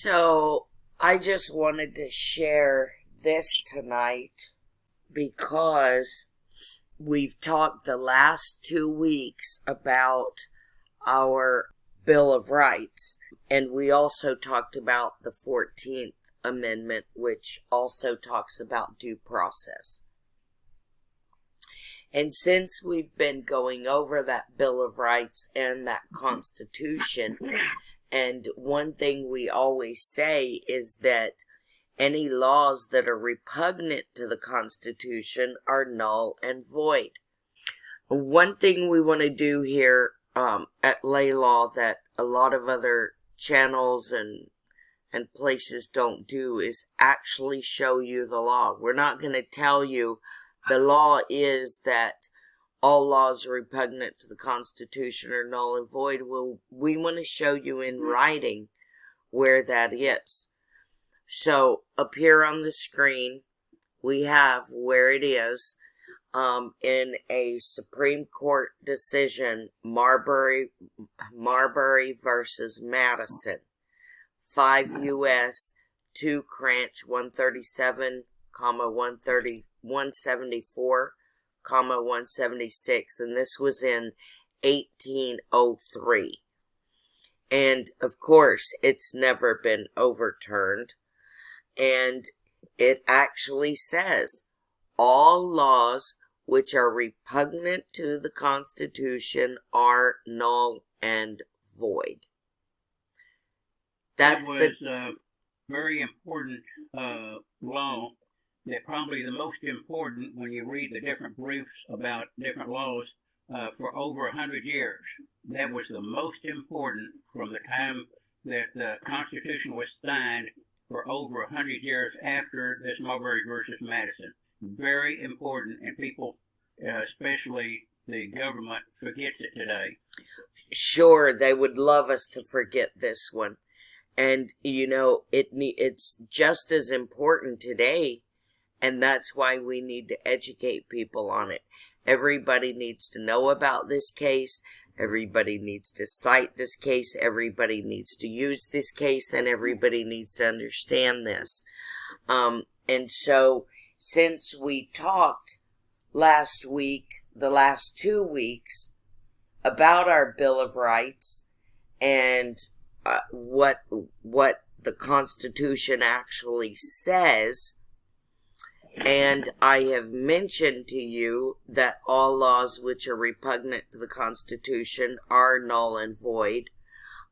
So, I just wanted to share this tonight because we've talked the last 2 weeks about our Bill of Rights, and we also talked about the 14th Amendment, which also talks about due process. And since we've been going over that Bill of Rights and that Constitution, and one thing we always say is that any laws that are repugnant to the Constitution are null and void. One thing we want to do here at LayLaw that a lot of other channels and places don't do is actually show you the law. We're not going to tell you the law is that all laws repugnant to the Constitution are null and void. We want to show you in writing where that is. So up here on the screen, we have where it is in a Supreme Court decision, Marbury versus Madison, 5 U.S. 2 Cranch 137, 174, 176, and this was in 1803. And of course, it's never been overturned. And it actually says, all laws which are repugnant to the Constitution are null and void. That was a very important law. That probably the most important when you read the different briefs about different laws for over 100 years. That was the most important from the time that the Constitution was signed for over 100 years after this Marbury versus Madison. Very important, and people, especially the government, forgets it today. Sure, they would love us to forget this one. And, you know, it's just as important today. And that's why we need to educate people on it. Everybody needs to know about this case. Everybody needs to cite this case. Everybody needs to use this case. And everybody needs to understand this. And so, since we talked last week, the last 2 weeks, about our Bill of Rights and what the Constitution actually says, and I have mentioned to you that all laws which are repugnant to the Constitution are null and void,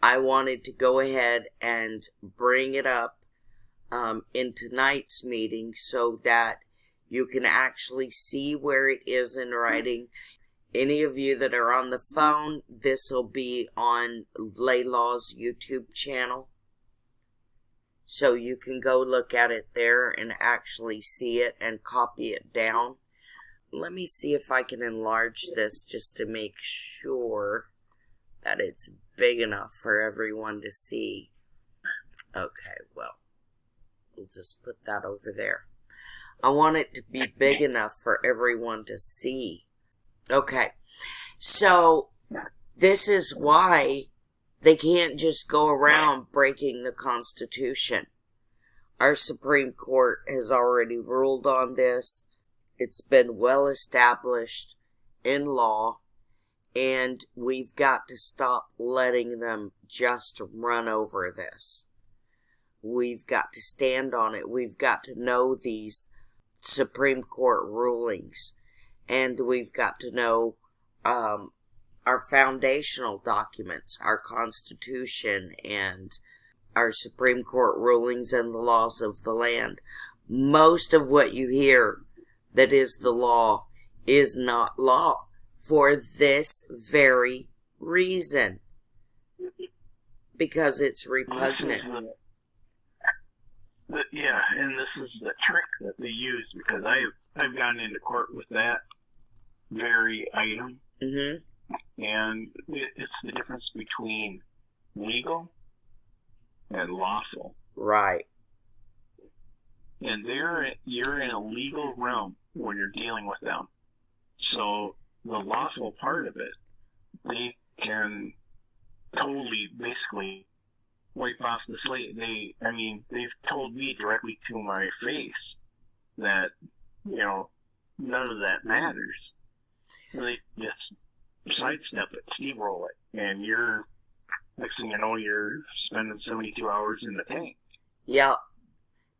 I wanted to go ahead and bring it up in tonight's meeting so that you can actually see where it is in writing. Any of you that are on the phone, this will be on LayLaw's YouTube channel. So you can go look at it there and actually see it and copy it down. Let me see if I can enlarge this just to make sure that it's big enough for everyone to see. Okay, well, we'll just put that over there. I want it to be big enough for everyone to see. Okay, so this is why they can't just go around breaking the Constitution. Our Supreme Court has already ruled on this. It's been well established in law, and we've got to stop letting them just run over this. We've got to stand on it. We've got to know these Supreme Court rulings, and we've got to know our foundational documents, our Constitution, and our Supreme Court rulings and the laws of the land. Most of what you hear that is the law is not law for this very reason. Because it's repugnant. Yeah, and this is the trick that they use, because I've gotten into court with that very item. Mm-hmm. And it's the difference between legal and lawful. Right. And you're in a legal realm when you're dealing with them. So the lawful part of it, they can totally basically wipe off the slate. They've told me directly to my face that, none of that matters. They just sidestep it, steamroll it, and next thing you know, you're spending 72 hours in the tank. Yeah.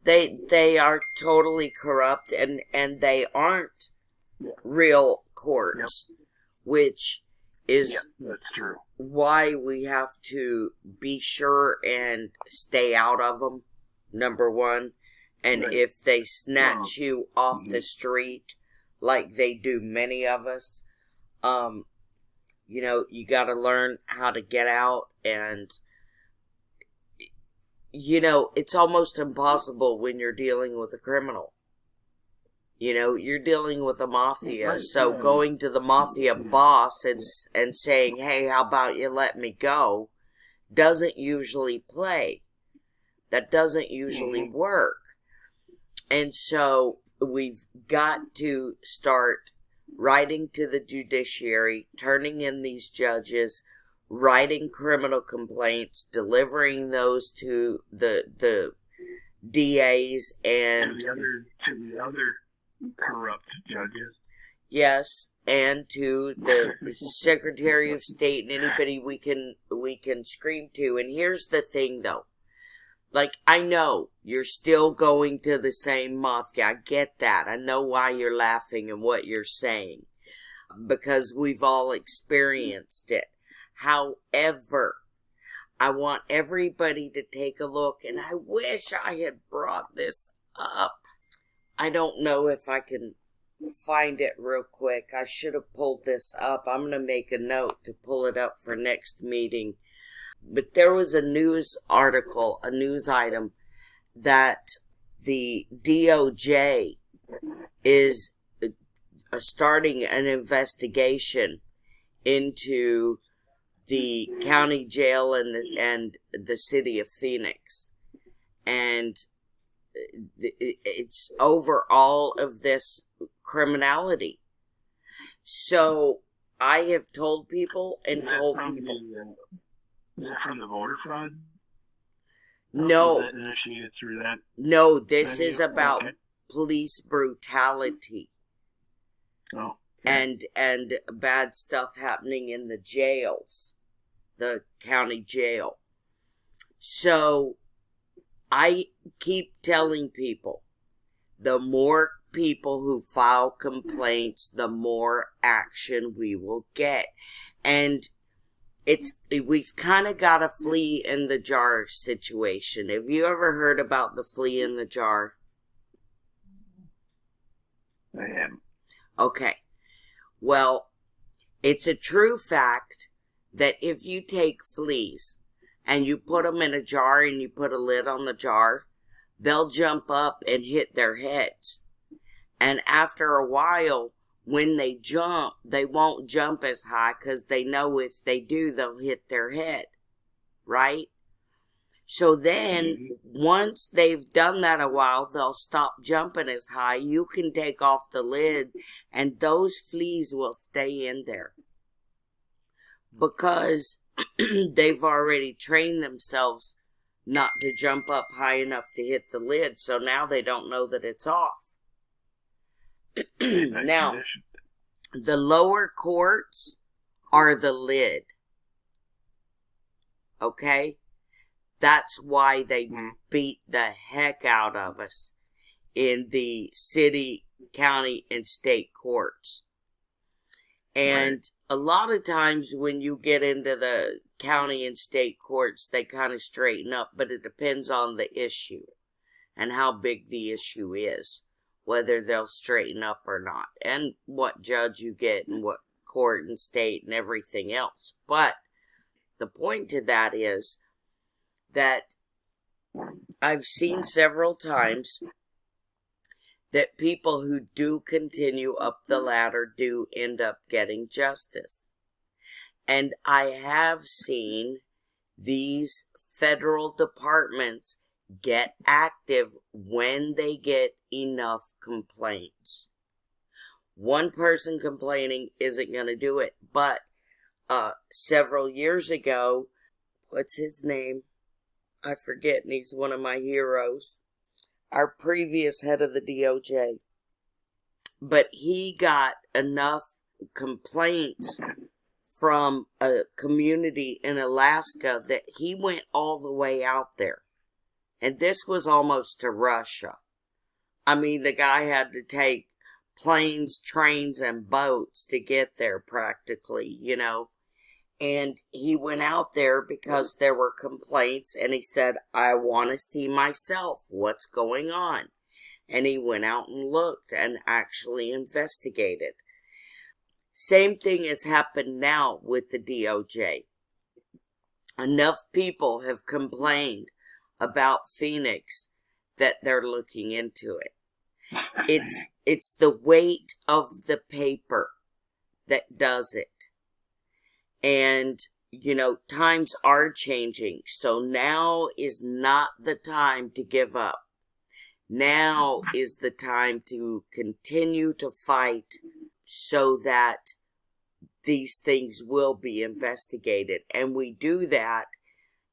They are totally corrupt, and they aren't real courts, which is that's true. Why we have to be sure and stay out of them, number one. And if they snatch you off the street, like they do many of us, you got to learn how to get out. And, it's almost impossible when you're dealing with a criminal. You're dealing with a mafia, so going to the mafia boss and saying, hey, how about you let me go, doesn't usually play. That doesn't usually work. And so we've got to start writing to the judiciary, turning in these judges, writing criminal complaints, delivering those to the DAs and to the other corrupt judges. Yes, and to the Secretary of State and anybody we can scream to. And here's the thing, though. Like, I know you're still going to the same mafia. I get that. I know why you're laughing and what you're saying, because we've all experienced it. However, I want everybody to take a look, and I wish I had brought this up. I don't know if I can find it real quick. I should have pulled this up. I'm going to make a note to pull it up for next meeting. But there was a news article, a news item, that the DOJ is starting an investigation into the county jail and the city of Phoenix. And it's over all of this criminality. So I have told people and told people. Is that from the voter fraud? No. Was that initiated through that? No, this is about police brutality. Oh. And bad stuff happening in the jails, the county jail. So I keep telling people, the more people who file complaints, the more action we will get. And we've kind of got a flea in the jar situation. Have you ever heard about the flea in the jar? I am. Okay. Well, it's a true fact that if you take fleas and you put them in a jar and you put a lid on the jar, they'll jump up and hit their heads. And after a while, when they jump, they won't jump as high because they know if they do, they'll hit their head. Right? So then, once they've done that a while, they'll stop jumping as high. You can take off the lid, and those fleas will stay in there. Because they've already trained themselves not to jump up high enough to hit the lid, so now they don't know that it's off. Now, the lower courts are the lid. Okay? That's why they beat the heck out of us in the city, county, and state courts. And a lot of times when you get into the county and state courts, they kind of straighten up, but it depends on the issue and how big the issue is, whether they'll straighten up or not, and what judge you get and what court and state and everything else. But the point to that is that I've seen several times that people who do continue up the ladder do end up getting justice. And I have seen these federal departments get active when they get enough complaints. One person complaining isn't going to do it, but several years ago, what's his name? I forget, and he's one of my heroes, our previous head of the DOJ. But he got enough complaints from a community in Alaska that he went all the way out there. And this was almost to Russia. I mean, the guy had to take planes, trains, and boats to get there practically, you know. And he went out there because there were complaints, and he said, I want to see myself what's going on. And he went out and looked and actually investigated. Same thing has happened now with the DOJ. Enough people have complained about Phoenix that they're looking into it. It's the weight of the paper that does it. And, you know, times are changing. So now is not the time to give up. Now is the time to continue to fight so that these things will be investigated. And we do that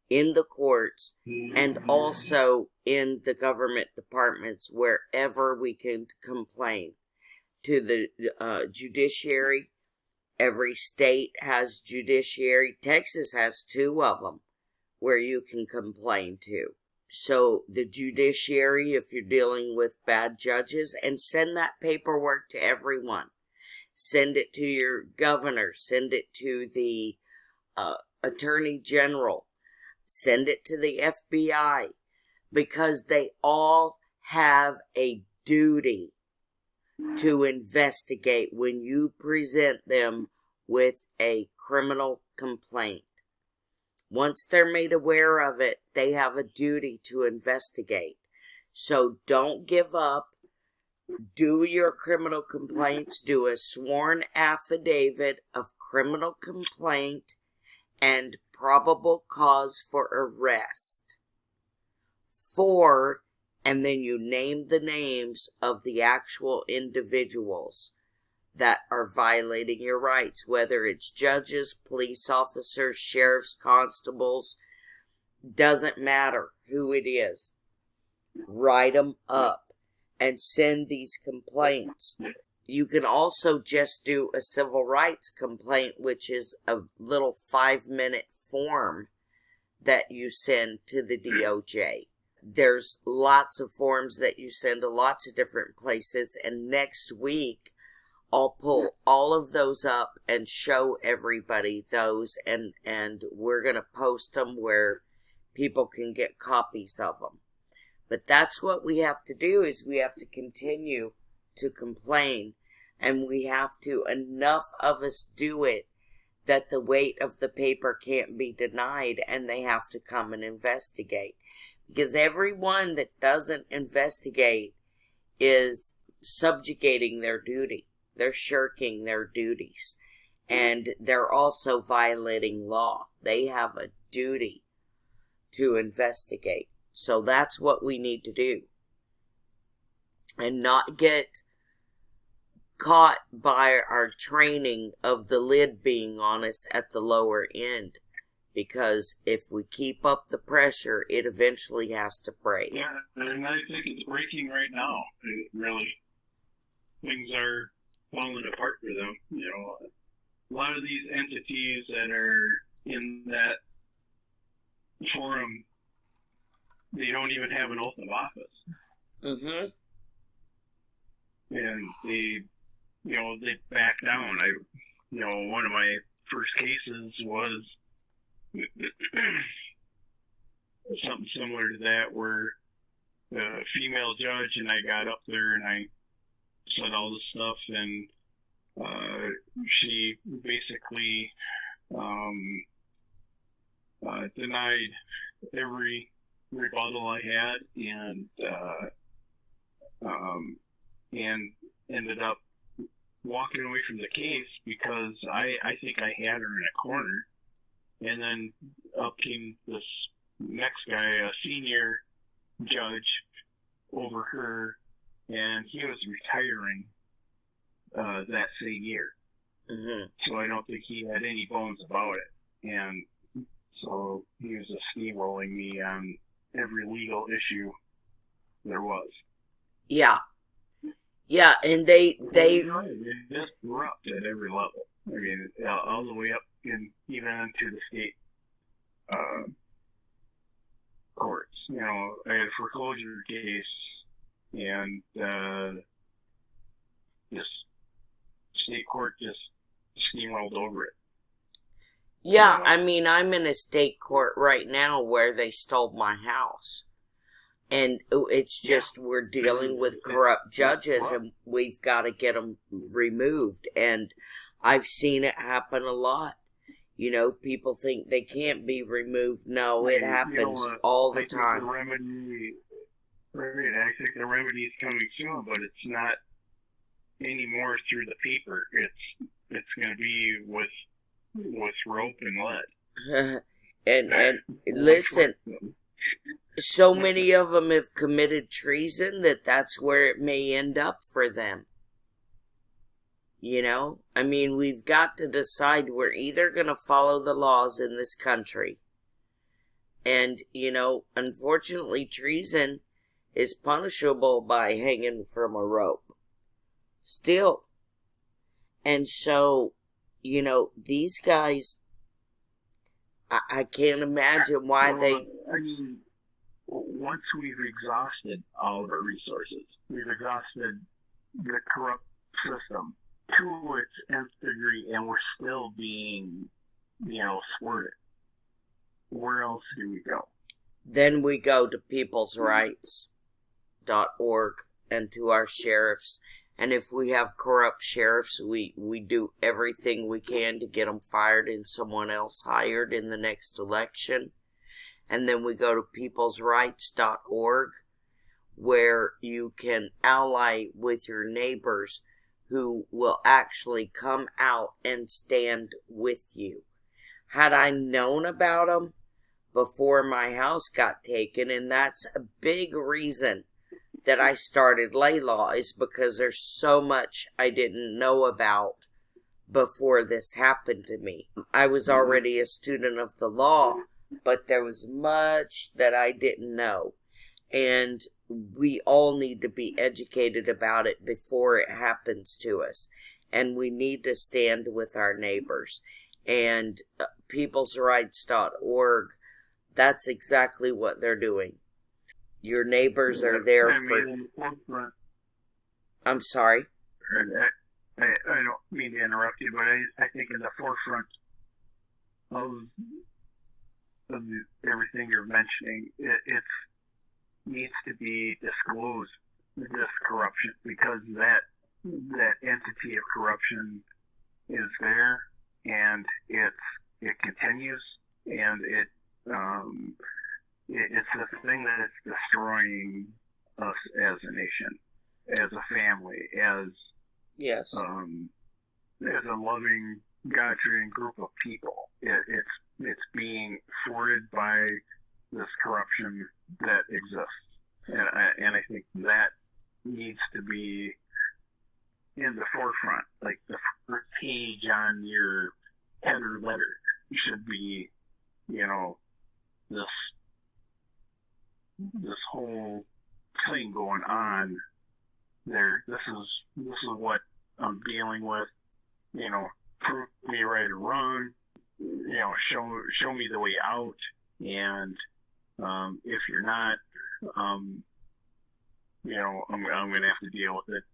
in the courts and also in the government departments wherever we can complain. To the judiciary, every state has judiciary. Texas has 2 of them where you can complain to. So the judiciary, if you're dealing with bad judges, and send that paperwork to everyone. Send it to your governor. Send it to the attorney general. Send it to the FBI. Because they all have a duty to investigate when you present them with a criminal complaint. Once they're made aware of it, they have a duty to investigate. So don't give up. Do your criminal complaints. Do a sworn affidavit of criminal complaint and probable cause for arrest. 4, and then you name the names of the actual individuals that are violating your rights, whether it's judges, police officers, sheriff's constables, doesn't matter who it is. Write them up and send these complaints. You can also just do a civil rights complaint, which is a little 5-minute form that you send to the DOJ. There's lots of forms that you send to lots of different places, and next week I'll pull all of those up and show everybody those, and we're going to post them where people can get copies of them. But that's what we have to do, is we have to continue to complain, and we have to, enough of us do it that the weight of the paper can't be denied, and they have to come and investigate. Because everyone that doesn't investigate is subjugating their duty. They're shirking their duties. And they're also violating law. They have a duty to investigate. So that's what we need to do. And not get caught by our training of the lid being on us at the lower end. Because if we keep up the pressure, it eventually has to break. Yeah, and I think it's breaking right now. It really, things are falling apart for them. You know, a lot of these entities that are in that forum, they don't even have an oath of office. Mm-hmm. And they back down. One of my first cases was something similar to that, where a female judge, and I got up there and I said all this stuff, and she basically denied every rebuttal I had, and ended up walking away from the case because I think I had her in a corner. And then up came this next guy, a senior judge, over her, and he was retiring that same year. Mm-hmm. So I don't think he had any bones about it. And so he was just steamrolling me on every legal issue there was. Yeah. Yeah, and they It just corrupt at every level. I mean, all the way up even into the state courts. You know, I had a foreclosure case, and just state court just steamrolled over it. yeah, I mean, I'm in a state court right now where they stole my house. And it's just, we're dealing with corrupt judges, and we've got to get them removed. And I've seen it happen a lot. You know, people think they can't be removed. No, it happens all the time. I think the remedy is coming soon, but it's not anymore through the paper. It's going to be with rope and lead. and listen, so many of them have committed treason that's where it may end up for them. You know, I mean, we've got to decide we're either going to follow the laws in this country. And, you know, unfortunately, treason is punishable by hanging from a rope. Still. And so, you know, these guys, I can't imagine why they... I mean, once we've exhausted all of our resources, we've exhausted the corrupt system to its nth degree, and we're still being, you know, thwarted. Where else do we go? Then we go to peoplesrights.org and to our sheriffs. And if we have corrupt sheriffs, we do everything we can to get them fired and someone else hired in the next election. And then we go to peoplesrights.org, where you can ally with your neighbors who will actually come out and stand with you. Had I known about them before my house got taken, and that's a big reason that I started LayLaw, is because there's so much I didn't know about before this happened to me. I was already a student of the law, but there was much that I didn't know. And we all need to be educated about it before it happens to us. And we need to stand with our neighbors. And peoplesrights.org, that's exactly what they're doing. Your neighbors are there for... I'm sorry? I don't mean to interrupt you, but I think in the forefront of everything you're mentioning, it needs to be disclosed, this corruption, because that entity of corruption is there, and it continues, and it's the thing that is destroying us as a nation, as a family, as a loving, God-fearing group of people. It's being thwarted by this corruption that exists, and I think that needs to be in the forefront. Like the first page on your header letter should be, you know, this whole thing going on there. This is what I'm dealing with. You know, prove me right or wrong. You know, show me the way out. And if you're not, you know, I'm going to have to deal with it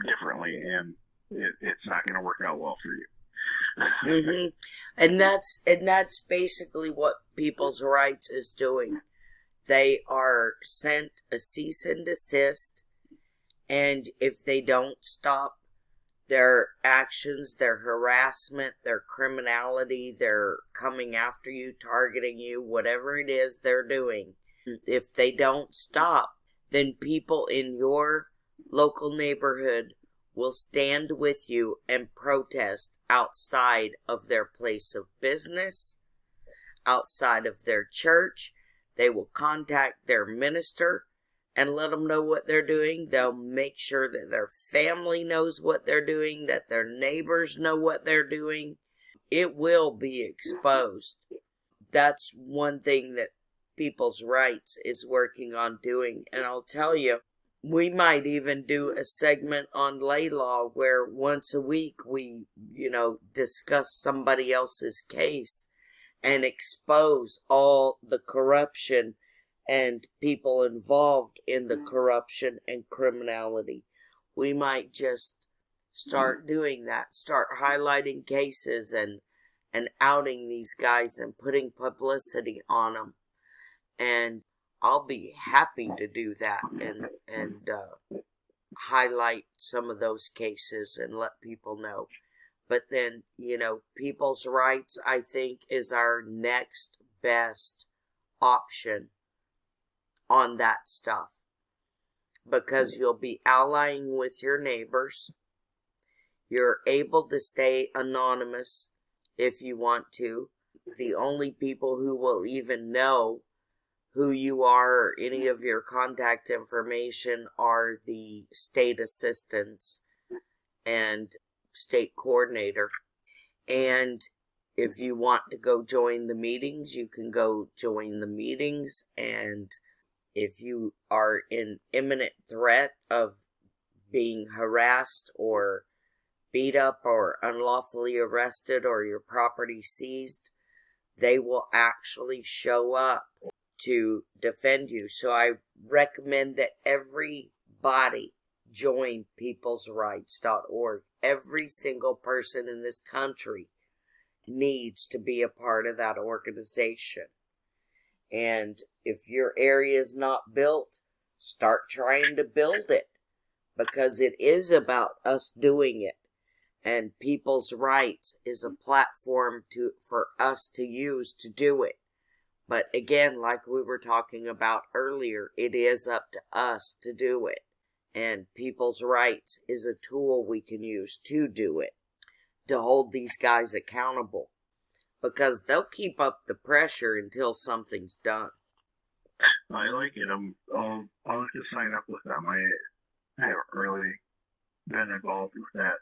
differently, and it's not going to work out well for you. Mm-hmm. And that's basically what People's Rights is doing. They are sent a cease and desist, and if they don't stop their actions, their harassment, their criminality, their coming after you, targeting you, whatever it is they're doing, if they don't stop, then people in your local neighborhood will stand with you and protest outside of their place of business, outside of their church. They will contact their minister and let them know what they're doing. They'll make sure that their family knows what they're doing, that their neighbors know what they're doing. It will be exposed. That's one thing that People's Rights is working on doing. And I'll tell you, we might even do a segment on LayLaw where once a week we, discuss somebody else's case and expose all the corruption and people involved in the corruption and criminality. We might just start doing that, start highlighting cases and outing these guys and putting publicity on them. And I'll be happy to do that and highlight some of those cases and let people know. But then, People's Rights, I think, is our next best option on that stuff. Because you'll be allying with your neighbors. You're able to stay anonymous if you want to. The only people who will even know who you are or any of your contact information are the state assistants and state coordinator. And if you want to go join the meetings, you can go join the meetings. And if you are in imminent threat of being harassed or beat up or unlawfully arrested or your property seized, they will actually show up to defend you. So I recommend that everybody join peoplesrights.org. Every single person in this country needs to be a part of that organization. And if your area is not built, start trying to build it, because it is about us doing it. And People's Rights is a platform for us to use to do it. But again, like we were talking about earlier, it is up to us to do it. And People's Rights is a tool we can use to do it, to hold these guys accountable. Because they'll keep up the pressure until something's done. I like it. I'll have to sign up with them. I haven't really been involved with that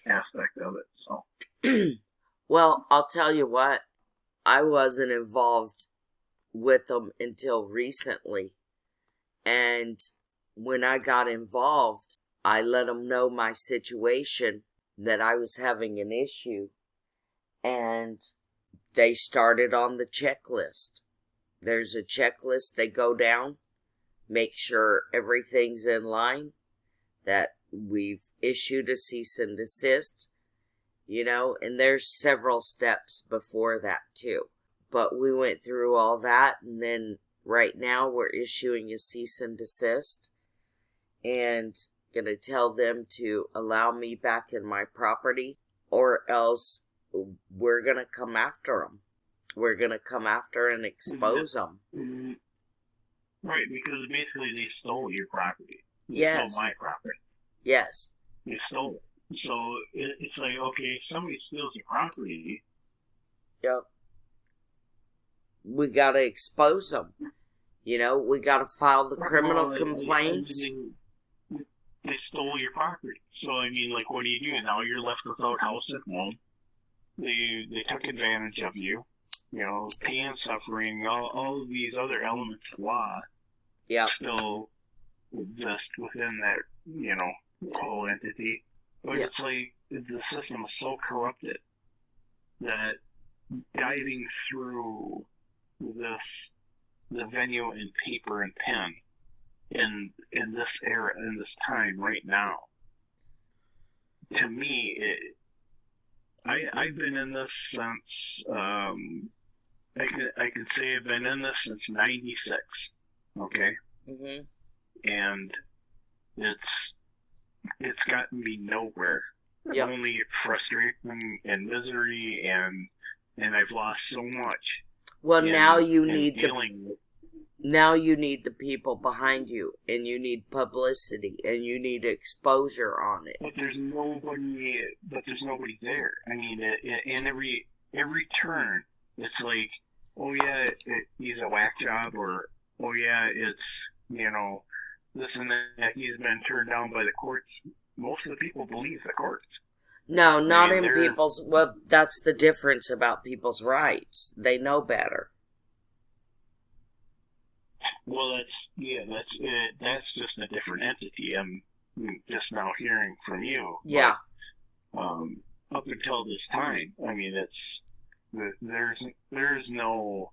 aspect of it. So, well, I'll tell you what. I wasn't involved with them until recently. And when I got involved, I let them know my situation, that I was having an issue. And they started on the checklist. There's a checklist they go down, make sure everything's in line, that we've issued a cease and desist, and there's several steps before that too. But we went through all that, and then right now we're issuing a cease and desist and going to tell them to allow me back in my property, or else we're going to come after them. We're going to come after and expose them. Right, because basically they stole your property. They stole my property. Yes. They stole it. So it's like, okay, if somebody steals your property. Yep. We got to expose them. We got to file the criminal complaints. They stole your property. So, I mean, like, what do you do? Now you're left without house and home. They took advantage of you. Pain, suffering, all of these other elements of law. Yeah. Still exist within that, whole entity. But it's like the system is so corrupted that diving through the venue and paper and pen in this era, in this time right now, to me, I've been in this since, I can say I've been in this since 96, okay? Mm-hmm. And it's gotten me nowhere. Yep. Only frustration and misery, and I've lost so much. Well, now you need the people behind you, and you need publicity, and you need exposure on it. But there's nobody there. I mean, in every turn, it's like, oh yeah, he's a whack job, or oh yeah, it's this and that. He's been turned down by the courts. Most of the people believe the courts. No, not in people's... Well, that's the difference about People's Rights. They know better. Well, that's just a different entity. I'm just now hearing from you. Yeah. But, up until this time, I mean, there's no